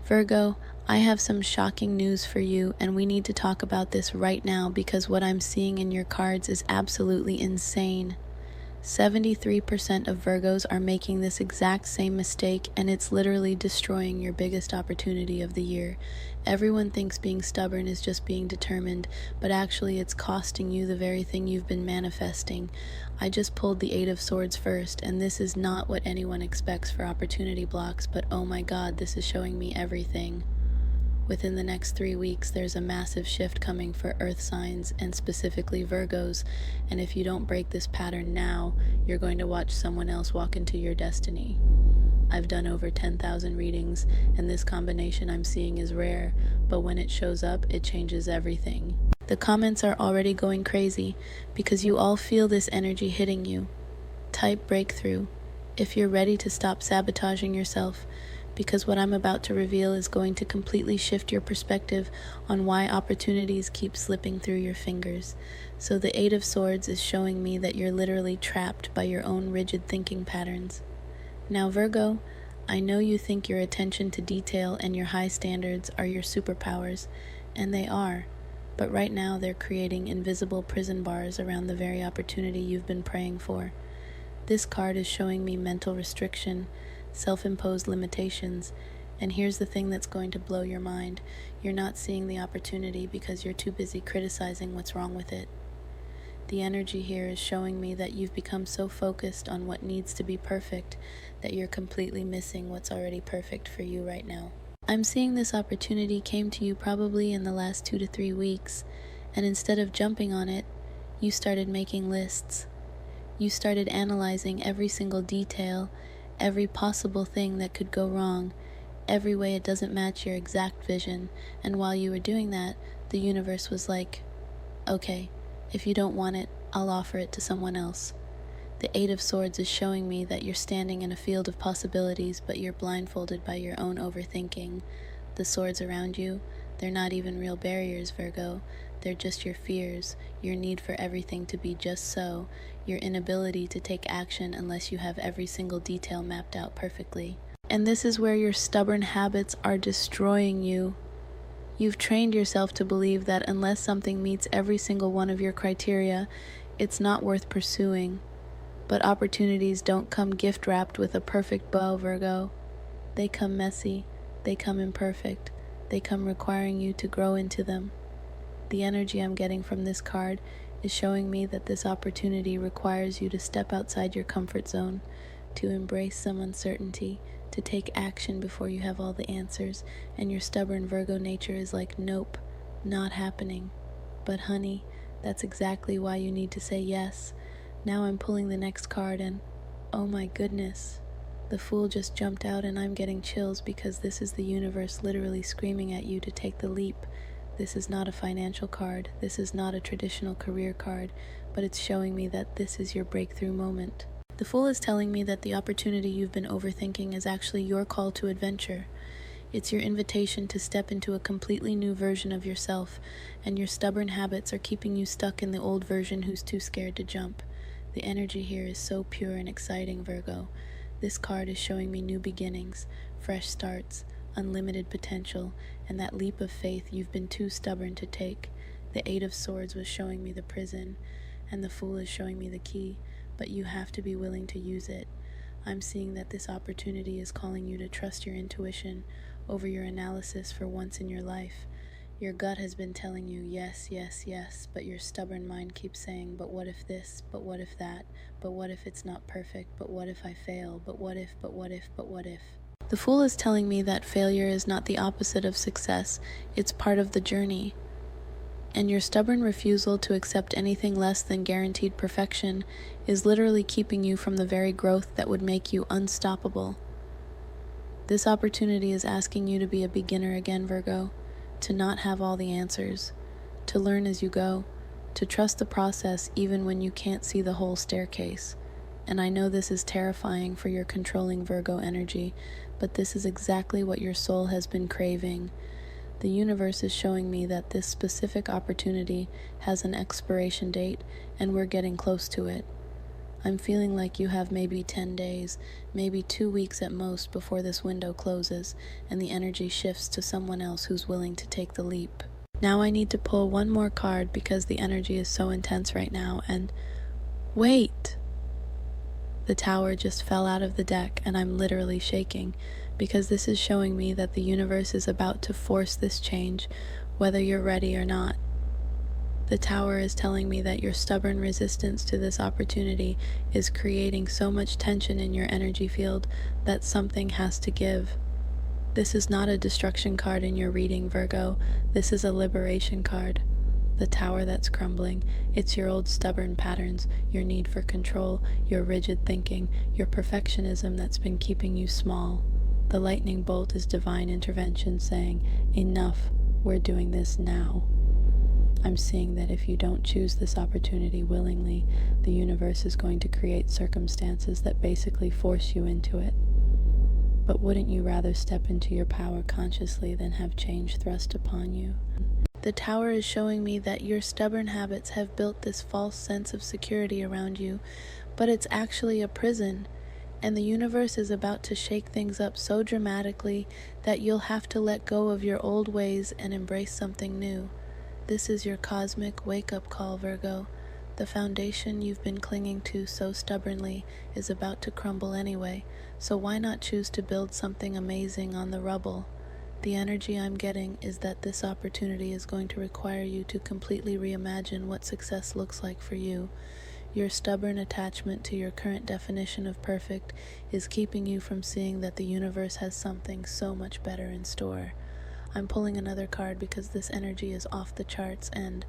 Virgo, I have some shocking news for you, and we need to talk about this right now because what I'm seeing in your cards is absolutely insane. 73% of Virgos are making this exact same mistake, and it's literally destroying your biggest opportunity of the year. Everyone thinks being stubborn is just being determined, but actually it's costing you the very thing you've been manifesting. I just pulled the Eight of Swords first, and this is not what anyone expects for opportunity blocks, but oh my god, this is showing me everything. Within the next 3 weeks, there's a massive shift coming for Earth signs, and specifically Virgos, and if you don't break this pattern now, you're going to watch someone else walk into your destiny. I've done over 10,000 readings, and this combination I'm seeing is rare, but when it shows up, it changes everything. The comments are already going crazy, because you all feel this energy hitting you. Type breakthrough if you're ready to stop sabotaging yourself, because what I'm about to reveal is going to completely shift your perspective on why opportunities keep slipping through your fingers. So the Eight of Swords is showing me that you're literally trapped by your own rigid thinking patterns. Now Virgo, I know you think your attention to detail and your high standards are your superpowers, and they are, but right now they're creating invisible prison bars around the very opportunity you've been praying for. This card is showing me mental restriction, self-imposed limitations, and here's the thing that's going to blow your mind. You're not seeing the opportunity because you're too busy criticizing what's wrong with it. The energy here is showing me that you've become so focused on what needs to be perfect that you're completely missing what's already perfect for you right now. I'm seeing this opportunity came to you probably in the last 2 to 3 weeks, and instead of jumping on it, you started making lists. You started analyzing every single detail, every possible thing that could go wrong, every way it doesn't match your exact vision, and while you were doing that, the universe was like, okay, if you don't want it, I'll offer it to someone else. The Eight of Swords is showing me that you're standing in a field of possibilities, but you're blindfolded by your own overthinking. The swords around you, they're not even real barriers, Virgo. They're just your fears, your need for everything to be just so, your inability to take action unless you have every single detail mapped out perfectly. And this is where your stubborn habits are destroying you. You've trained yourself to believe that unless something meets every single one of your criteria, it's not worth pursuing. But opportunities don't come gift-wrapped with a perfect bow, Virgo. They come messy, they come imperfect, they come requiring you to grow into them. The energy I'm getting from this card is showing me that this opportunity requires you to step outside your comfort zone, to embrace some uncertainty, to take action before you have all the answers, and your stubborn Virgo nature is like, nope, not happening. But honey, that's exactly why you need to say yes. Now I'm pulling the next card and, oh my goodness, the Fool just jumped out and I'm getting chills because this is the universe literally screaming at you to take the leap. This is not a financial card, this is not a traditional career card, but it's showing me that this is your breakthrough moment. The Fool is telling me that the opportunity you've been overthinking is actually your call to adventure. It's your invitation to step into a completely new version of yourself, and your stubborn habits are keeping you stuck in the old version who's too scared to jump. The energy here is so pure and exciting, Virgo. This card is showing me new beginnings, fresh starts, unlimited potential, and that leap of faith you've been too stubborn to take. The Eight of Swords was showing me the prison, and the Fool is showing me the key, but you have to be willing to use it. I'm seeing that this opportunity is calling you to trust your intuition over your analysis for once in your life. Your gut has been telling you yes, yes, yes, but your stubborn mind keeps saying, but what if this, but what if that, but what if it's not perfect, but what if I fail, but what if, but what if, but what if. The Fool is telling me that failure is not the opposite of success, it's part of the journey. And your stubborn refusal to accept anything less than guaranteed perfection is literally keeping you from the very growth that would make you unstoppable. This opportunity is asking you to be a beginner again, Virgo, to not have all the answers, to learn as you go, to trust the process even when you can't see the whole staircase. And I know this is terrifying for your controlling Virgo energy, but this is exactly what your soul has been craving. The universe is showing me that this specific opportunity has an expiration date, and we're getting close to it. I'm feeling like you have maybe 10 days, maybe 2 weeks at most before this window closes and the energy shifts to someone else who's willing to take the leap. Now I need to pull one more card because the energy is so intense right now, and wait! The tower just fell out of the deck and I'm literally shaking because this is showing me that the universe is about to force this change, whether you're ready or not. The tower is telling me that your stubborn resistance to this opportunity is creating so much tension in your energy field that something has to give. This is not a destruction card in your reading, Virgo. This is a liberation card. The tower that's crumbling, it's your old stubborn patterns, your need for control, your rigid thinking, your perfectionism that's been keeping you small. The lightning bolt is divine intervention saying, enough, we're doing this now. I'm seeing that if you don't choose this opportunity willingly, the universe is going to create circumstances that basically force you into it. But wouldn't you rather step into your power consciously than have change thrust upon you? The tower is showing me that your stubborn habits have built this false sense of security around you, but it's actually a prison, and the universe is about to shake things up so dramatically that you'll have to let go of your old ways and embrace something new. This is your cosmic wake-up call, Virgo. The foundation you've been clinging to so stubbornly is about to crumble anyway, so why not choose to build something amazing on the rubble? The energy I'm getting is that this opportunity is going to require you to completely reimagine what success looks like for you. Your stubborn attachment to your current definition of perfect is keeping you from seeing that the universe has something so much better in store. I'm pulling another card because this energy is off the charts, and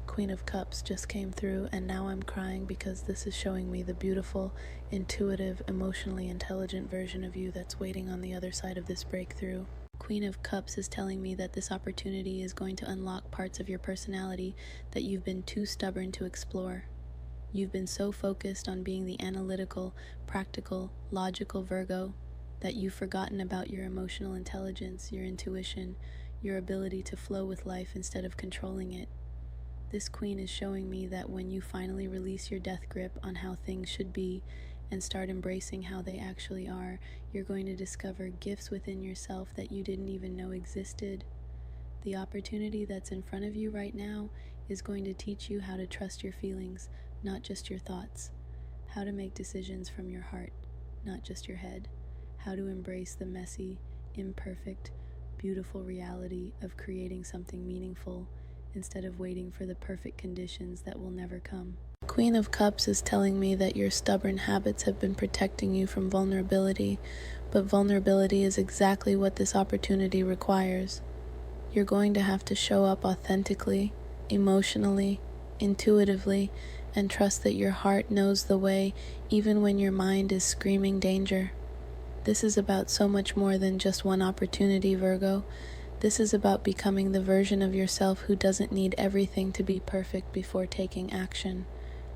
Queen of Cups just came through, and now I'm crying because this is showing me the beautiful, intuitive, emotionally intelligent version of you that's waiting on the other side of this breakthrough. Queen of Cups is telling me that this opportunity is going to unlock parts of your personality that you've been too stubborn to explore. You've been so focused on being the analytical, practical, logical Virgo that you've forgotten about your emotional intelligence, your intuition, your ability to flow with life instead of controlling it. This queen is showing me that when you finally release your death grip on how things should be and start embracing how they actually are, you're going to discover gifts within yourself that you didn't even know existed. The opportunity that's in front of you right now is going to teach you how to trust your feelings, not just your thoughts. How to make decisions from your heart, not just your head. How to embrace the messy, imperfect, beautiful reality of creating something meaningful instead of waiting for the perfect conditions that will never come. Queen of Cups is telling me that your stubborn habits have been protecting you from vulnerability, but vulnerability is exactly what this opportunity requires. You're going to have to show up authentically, emotionally, intuitively, and trust that your heart knows the way even when your mind is screaming danger. This is about so much more than just one opportunity, Virgo. This is about becoming the version of yourself who doesn't need everything to be perfect before taking action,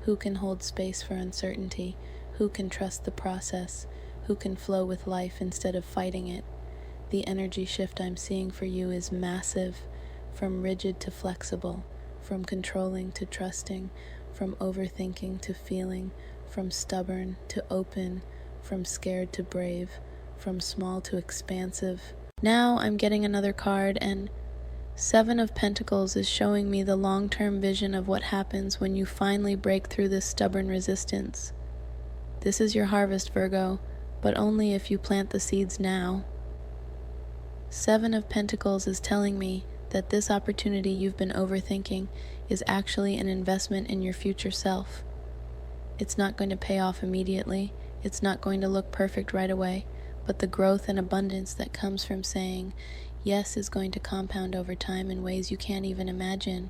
who can hold space for uncertainty, who can trust the process, who can flow with life instead of fighting it. The energy shift I'm seeing for you is massive, from rigid to flexible, from controlling to trusting, from overthinking to feeling, from stubborn to open, from scared to brave, from small to expansive. Now I'm getting another card, and Seven of Pentacles is showing me the long-term vision of what happens when you finally break through this stubborn resistance. This is your harvest, Virgo, but only if you plant the seeds now. Seven of Pentacles is telling me that this opportunity you've been overthinking is actually an investment in your future self. It's not going to pay off immediately. It's not going to look perfect right away, but the growth and abundance that comes from saying yes is going to compound over time in ways you can't even imagine.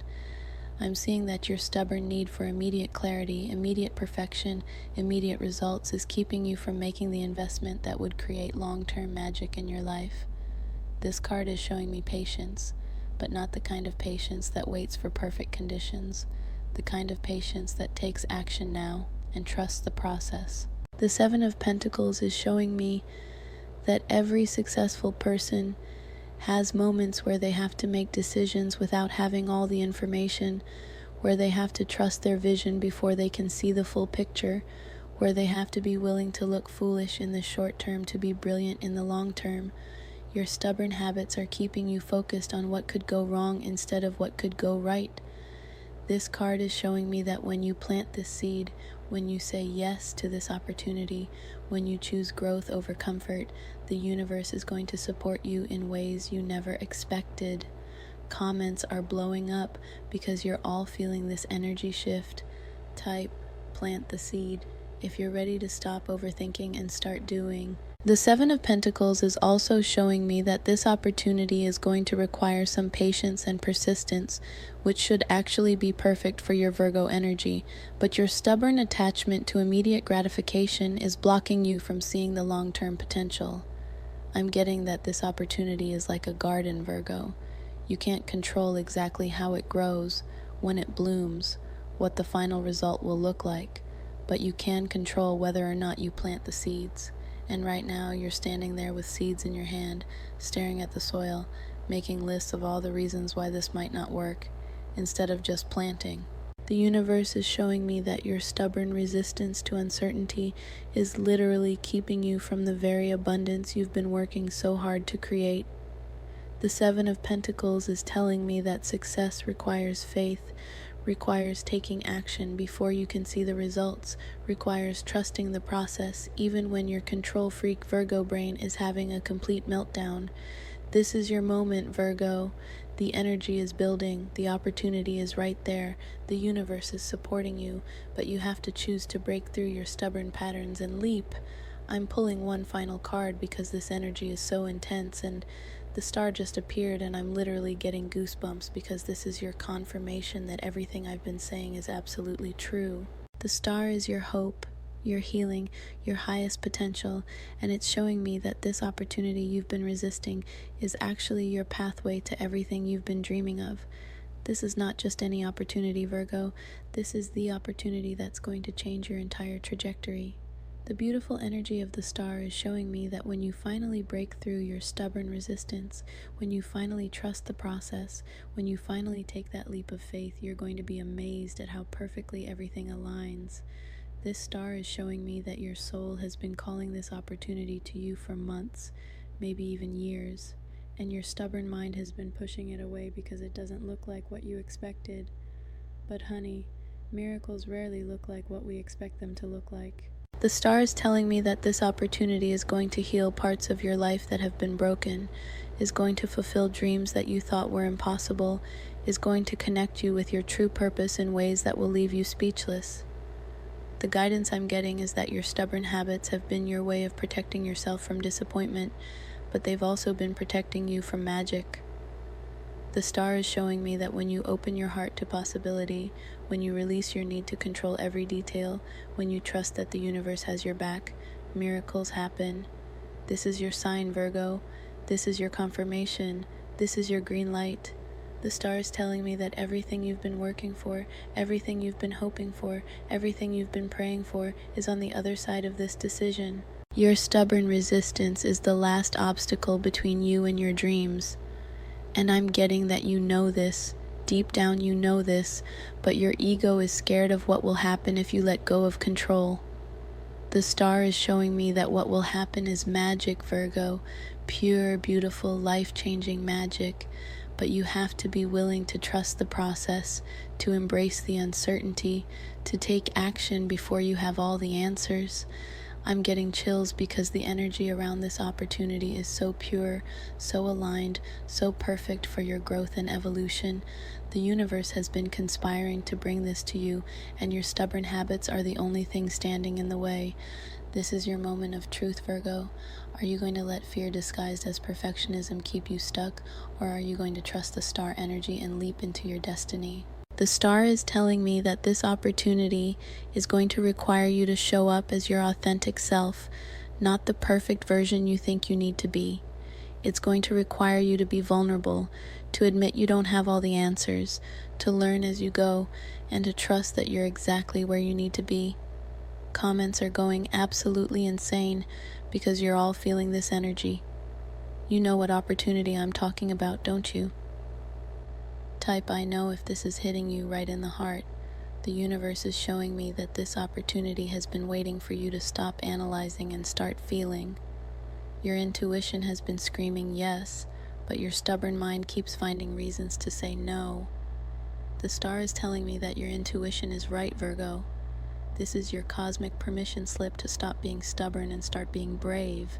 I'm seeing that your stubborn need for immediate clarity, immediate perfection, immediate results is keeping you from making the investment that would create long-term magic in your life. This card is showing me patience, but not the kind of patience that waits for perfect conditions, the kind of patience that takes action now and trusts the process. The Seven of Pentacles is showing me that every successful person has moments where they have to make decisions without having all the information, where they have to trust their vision before they can see the full picture, where they have to be willing to look foolish in the short term to be brilliant in the long term. Your stubborn habits are keeping you focused on what could go wrong instead of what could go right. This card is showing me that when you plant this seed, when you say yes to this opportunity, when you choose growth over comfort, the universe is going to support you in ways you never expected. Comments are blowing up because you're all feeling this energy shift. Type, plant the seed, if you're ready to stop overthinking and start doing. The Seven of Pentacles is also showing me that this opportunity is going to require some patience and persistence, which should actually be perfect for your Virgo energy, but your stubborn attachment to immediate gratification is blocking you from seeing the long-term potential. I'm getting that this opportunity is like a garden, Virgo. You can't control exactly how it grows, when it blooms, what the final result will look like, but you can control whether or not you plant the seeds. And right now you're standing there with seeds in your hand, staring at the soil, making lists of all the reasons why this might not work, instead of just planting. The universe is showing me that your stubborn resistance to uncertainty is literally keeping you from the very abundance you've been working so hard to create. The Seven of Pentacles is telling me that success requires faith, requires taking action before you can see the results, requires trusting the process even when your control freak Virgo brain is having a complete meltdown. This is your moment, Virgo. The energy is building, the opportunity is right there, the universe is supporting you, but you have to choose to break through your stubborn patterns and leap. I'm pulling one final card because this energy is so intense, and the star just appeared and I'm literally getting goosebumps because this is your confirmation that everything I've been saying is absolutely true. The star is your hope, your healing, your highest potential, and it's showing me that this opportunity you've been resisting is actually your pathway to everything you've been dreaming of. This is not just any opportunity, Virgo. This is the opportunity that's going to change your entire trajectory. The beautiful energy of the star is showing me that when you finally break through your stubborn resistance, when you finally trust the process, when you finally take that leap of faith, you're going to be amazed at how perfectly everything aligns. This star is showing me that your soul has been calling this opportunity to you for months, maybe even years, and your stubborn mind has been pushing it away because it doesn't look like what you expected. But honey, miracles rarely look like what we expect them to look like. The star is telling me that this opportunity is going to heal parts of your life that have been broken, is going to fulfill dreams that you thought were impossible, is going to connect you with your true purpose in ways that will leave you speechless. The guidance I'm getting is that your stubborn habits have been your way of protecting yourself from disappointment, but they've also been protecting you from magic. The star is showing me that when you open your heart to possibility, when you release your need to control every detail, when you trust that the universe has your back, miracles happen. This is your sign, Virgo. This is your confirmation. This is your green light. The star is telling me that everything you've been working for, everything you've been hoping for, everything you've been praying for is on the other side of this decision. Your stubborn resistance is the last obstacle between you and your dreams. And I'm getting that you know this. Deep down you know this, but your ego is scared of what will happen if you let go of control. The star is showing me that what will happen is magic, Virgo. Pure, beautiful, life-changing magic. But you have to be willing to trust the process, to embrace the uncertainty, to take action before you have all the answers. I'm getting chills because the energy around this opportunity is so pure, so aligned, so perfect for your growth and evolution. The universe has been conspiring to bring this to you, and your stubborn habits are the only thing standing in the way. This is your moment of truth, Virgo. Are you going to let fear disguised as perfectionism keep you stuck, or are you going to trust the star energy and leap into your destiny? The star is telling me that this opportunity is going to require you to show up as your authentic self, not the perfect version you think you need to be. It's going to require you to be vulnerable, to admit you don't have all the answers, to learn as you go, and to trust that you're exactly where you need to be. Comments are going absolutely insane because you're all feeling this energy. You know what opportunity I'm talking about, don't you? Type I know if this is hitting you right in the heart. The universe is showing me that this opportunity has been waiting for you to stop analyzing and start feeling. Your intuition has been screaming yes, but your stubborn mind keeps finding reasons to say no. The star is telling me that your intuition is right, Virgo. This is your cosmic permission slip to stop being stubborn and start being brave,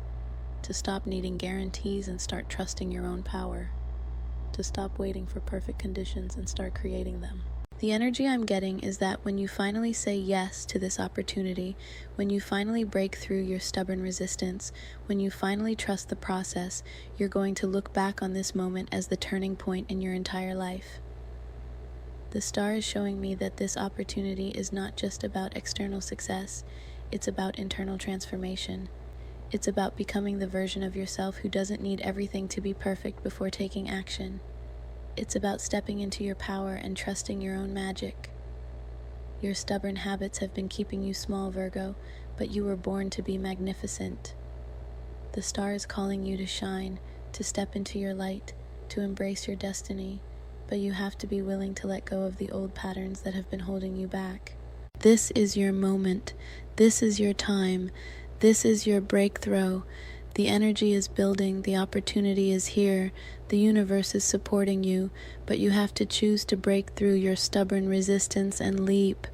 to stop needing guarantees and start trusting your own power, to stop waiting for perfect conditions and start creating them. The energy I'm getting is that when you finally say yes to this opportunity, when you finally break through your stubborn resistance, when you finally trust the process, you're going to look back on this moment as the turning point in your entire life. The star is showing me that this opportunity is not just about external success, it's about internal transformation. It's about becoming the version of yourself who doesn't need everything to be perfect before taking action. It's about stepping into your power and trusting your own magic. Your stubborn habits have been keeping you small, Virgo, but you were born to be magnificent. The star is calling you to shine, to step into your light, to embrace your destiny, but you have to be willing to let go of the old patterns that have been holding you back. This is your moment. This is your time. This is your breakthrough. The energy is building, the opportunity is here, the universe is supporting you, but you have to choose to break through your stubborn resistance and leap.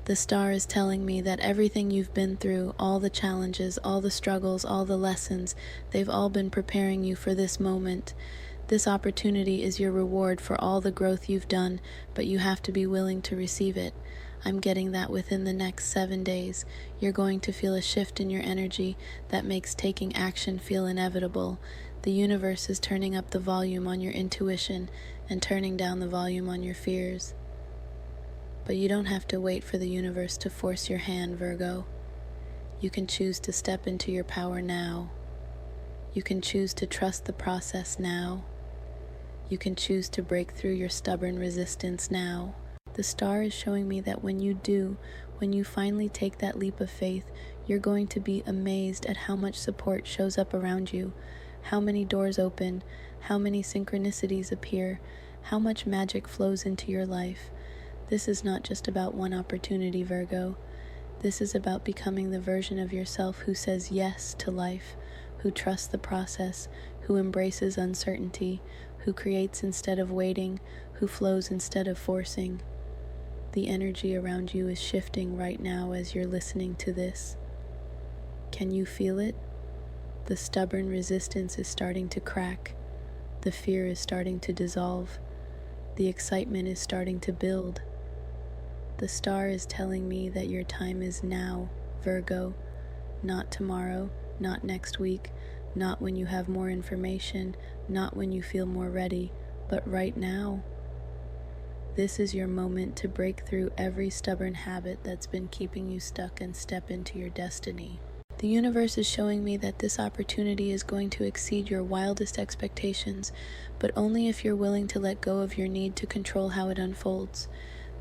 The star is telling me that everything you've been through, all the challenges, all the struggles, all the lessons, they've all been preparing you for this moment. This opportunity is your reward for all the growth you've done, but you have to be willing to receive it. I'm getting that within the next 7 days, you're going to feel a shift in your energy that makes taking action feel inevitable. The universe is turning up the volume on your intuition and turning down the volume on your fears. But you don't have to wait for the universe to force your hand, Virgo. You can choose to step into your power now. You can choose to trust the process now. You can choose to break through your stubborn resistance now. The star is showing me that when you finally take that leap of faith, you're going to be amazed at how much support shows up around you, how many doors open, how many synchronicities appear, how much magic flows into your life. This is not just about one opportunity, Virgo. This is about becoming the version of yourself who says yes to life, who trusts the process, who embraces uncertainty, who creates instead of waiting, who flows instead of forcing. The energy around you is shifting right now as you're listening to this. Can you feel it? The stubborn resistance is starting to crack. The fear is starting to dissolve. The excitement is starting to build. The star is telling me that your time is now, Virgo. Not tomorrow, not next week, not when you have more information, not when you feel more ready, but right now. This is your moment to break through every stubborn habit that's been keeping you stuck and step into your destiny. The universe is showing me that this opportunity is going to exceed your wildest expectations, but only if you're willing to let go of your need to control how it unfolds.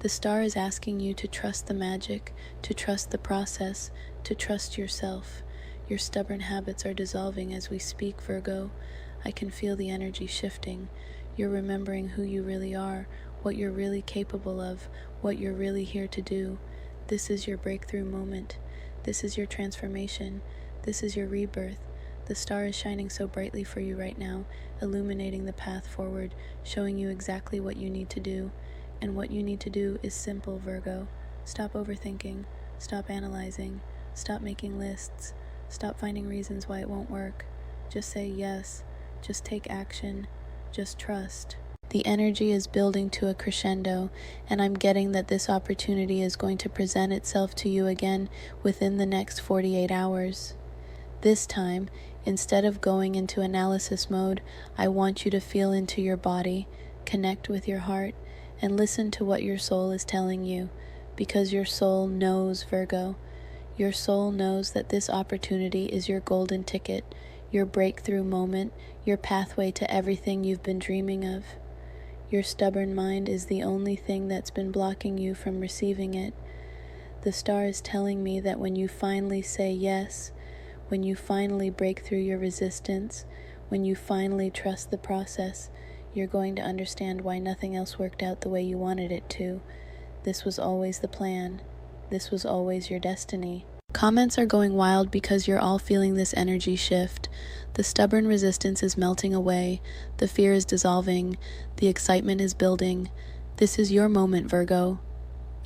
The star is asking you to trust the magic, to trust the process, to trust yourself. Your stubborn habits are dissolving as we speak, Virgo. I can feel the energy shifting. You're remembering who you really are, what you're really capable of, what you're really here to do. This is your breakthrough moment. This is your transformation. This is your rebirth. The star is shining so brightly for you right now, illuminating the path forward, showing you exactly what you need to do. And what you need to do is simple, Virgo. Stop overthinking. Stop analyzing. Stop making lists. Stop finding reasons why it won't work. Just say yes. Just take action. Just trust. The energy is building to a crescendo, and I'm getting that this opportunity is going to present itself to you again within the next 48 hours. This time, instead of going into analysis mode, I want you to feel into your body, connect with your heart, and listen to what your soul is telling you, because your soul knows, Virgo. Your soul knows that this opportunity is your golden ticket, your breakthrough moment, your pathway to everything you've been dreaming of. Your stubborn mind is the only thing that's been blocking you from receiving it. The star is telling me that when you finally say yes, when you finally break through your resistance, when you finally trust the process, you're going to understand why nothing else worked out the way you wanted it to. This was always the plan. This was always your destiny. Comments are going wild because you're all feeling this energy shift. The stubborn resistance is melting away. The fear is dissolving. The excitement is building. This is your moment, Virgo.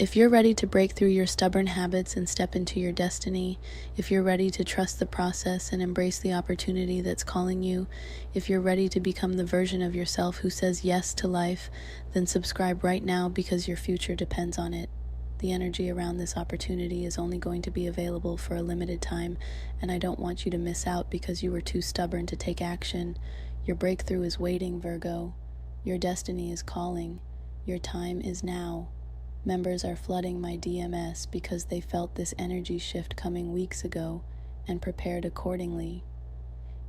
If you're ready to break through your stubborn habits and step into your destiny, if you're ready to trust the process and embrace the opportunity that's calling you, if you're ready to become the version of yourself who says yes to life, then subscribe right now because your future depends on it. The energy around this opportunity is only going to be available for a limited time, and I don't want you to miss out because you were too stubborn to take action. Your breakthrough is waiting, Virgo. Your destiny is calling. Your time is now. Members are flooding my DMs because they felt this energy shift coming weeks ago and prepared accordingly.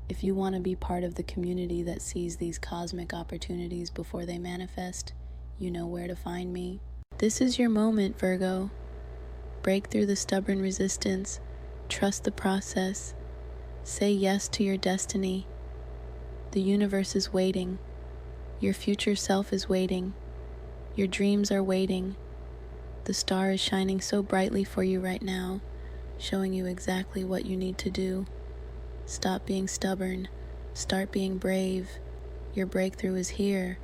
If you want to be part of the community that sees these cosmic opportunities before they manifest, you know where to find me. This is your moment, Virgo. Break through the stubborn resistance. Trust the process. Say yes to your destiny. The universe is waiting. Your future self is waiting. Your dreams are waiting. The star is shining so brightly for you right now, showing you exactly what you need to do. Stop being stubborn. Start being brave. Your breakthrough is here.